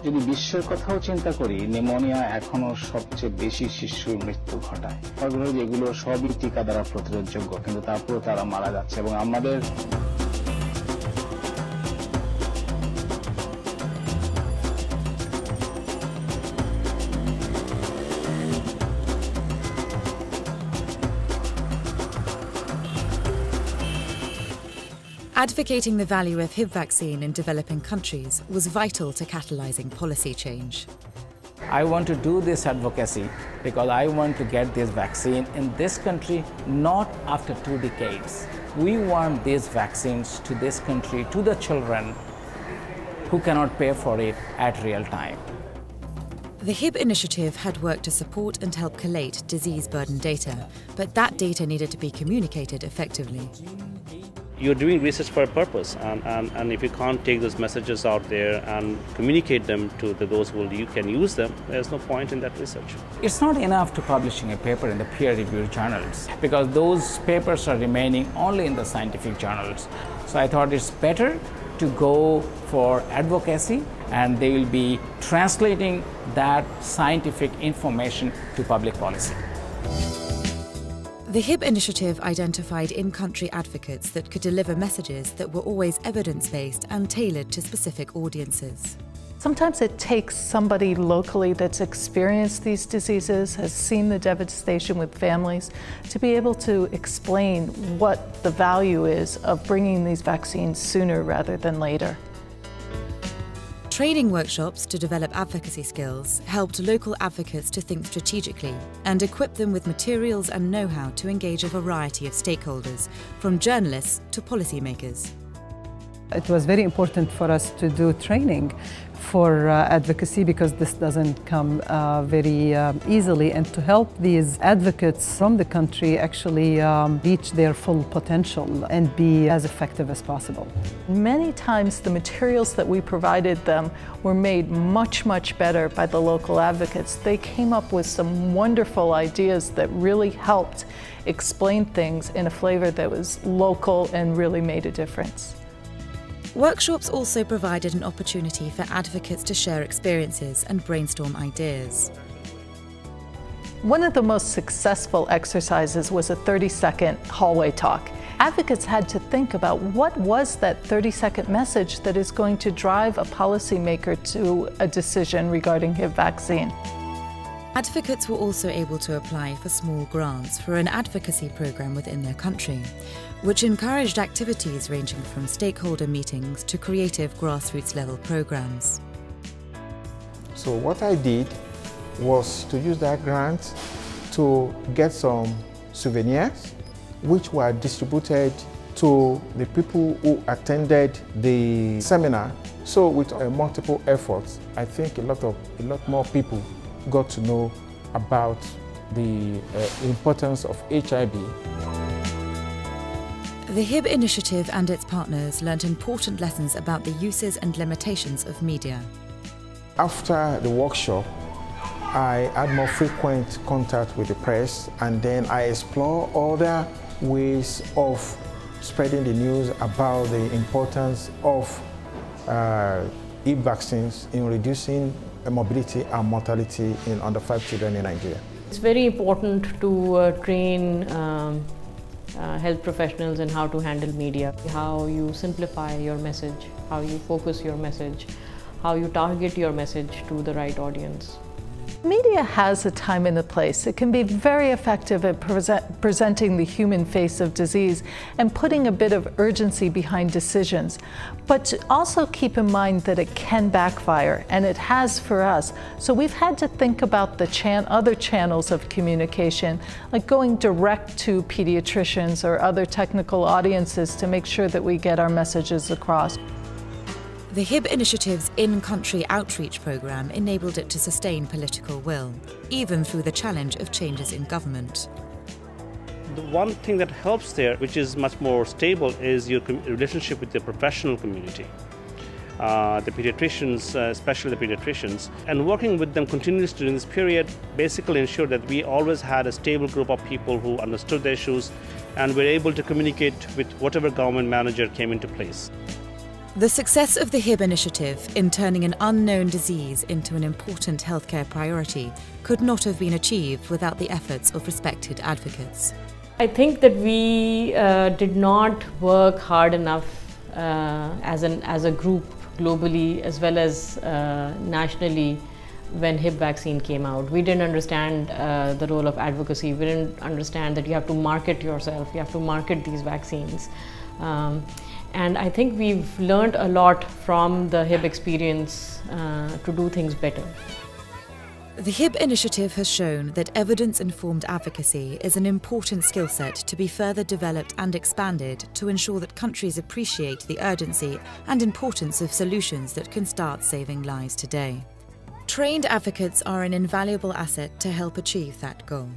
যদি বিশ্বের কথাও চিন্তা করি, নিউমোনিয়া এখনো সবচেয়ে বেশি শিশুর মৃত্যু ঘটায়। যেগুলো সবই টিকা দ্বারা প্রতিরোধযোগ্য, কিন্তু তারপরে তারা মারা যাচ্ছে। এবং আমাদের Advocating the value of HIV vaccine in developing countries was vital to catalysing policy change. I want to do this advocacy because I want to get this vaccine in this country not after 2 decades. We want these vaccines to this country, to the children who cannot pay for it at real time. The HIB initiative had worked to support and help collate disease burden data, but that data needed to be communicated effectively. You're doing research for a purpose, and if you can't take those messages out there and communicate them to those who can use them, there's no point in that research. It's not enough to publishing a paper in the peer-reviewed journals because those papers are remaining only in the scientific journals. So I thought it's better to go for advocacy, and they will be translating that scientific information to public policy. The HIB initiative identified in-country advocates that could deliver messages that were always evidence-based and tailored to specific audiences. Sometimes it takes somebody locally that's experienced these diseases, has seen the devastation with families, to be able to explain what the value is of bringing these vaccines sooner rather than later. Training workshops to develop advocacy skills helped local advocates to think strategically and equip them with materials and know-how to engage a variety of stakeholders, from journalists to policymakers. It was very important for us to do training for advocacy because this doesn't come very easily, and to help these advocates from the country actually reach their full potential and be as effective as possible. Many times the materials that we provided them were made much, much better by the local advocates. They came up with some wonderful ideas that really helped explain things in a flavor that was local and really made a difference. Workshops also provided an opportunity for advocates to share experiences and brainstorm ideas. One of the most successful exercises was a 30-second hallway talk. Advocates had to think about what was that 30-second message that is going to drive a policymaker to a decision regarding HIV vaccine. Advocates were also able to apply for small grants for an advocacy program within their country, which encouraged activities ranging from stakeholder meetings to creative grassroots-level programs. So what I did was to use that grant to get some souvenirs, which were distributed to the people who attended the seminar. So with multiple efforts, I think a lot more people got to know about the importance of HIV. The HIB initiative and its partners learnt important lessons about the uses and limitations of media. After the workshop, I had more frequent contact with the press, and then I explored other ways of spreading the news about the importance of HIV vaccines in reducing morbidity and mortality in under 5 children in Nigeria. It's very important to train health professionals in how to handle media, how you simplify your message, how you focus your message, how you target your message to the right audience. Media has a time and a place. It can be very effective at presenting the human face of disease and putting a bit of urgency behind decisions. But also keep in mind that it can backfire, and it has for us. So we've had to think about the other channels of communication, like going direct to pediatricians or other technical audiences to make sure that we get our messages across. The HIB initiative's in-country outreach programme enabled it to sustain political will, even through the challenge of changes in government. The one thing that helps there, which is much more stable, is your relationship with the professional community. The pediatricians, especially the pediatricians, and working with them continuously during this period basically ensured that we always had a stable group of people who understood the issues and were able to communicate with whatever government manager came into place. The success of the HIB initiative in turning an unknown disease into an important healthcare priority could not have been achieved without the efforts of respected advocates. I think that we did not work hard enough as a group globally as well as nationally when HIB vaccine came out. We didn't understand the role of advocacy. We didn't understand that you have to market yourself, you have to market these vaccines. And I think we've learned a lot from the HIB experience to do things better. The HIB initiative has shown that evidence-informed advocacy is an important skill set to be further developed and expanded to ensure that countries appreciate the urgency and importance of solutions that can start saving lives today. Trained advocates are an invaluable asset to help achieve that goal.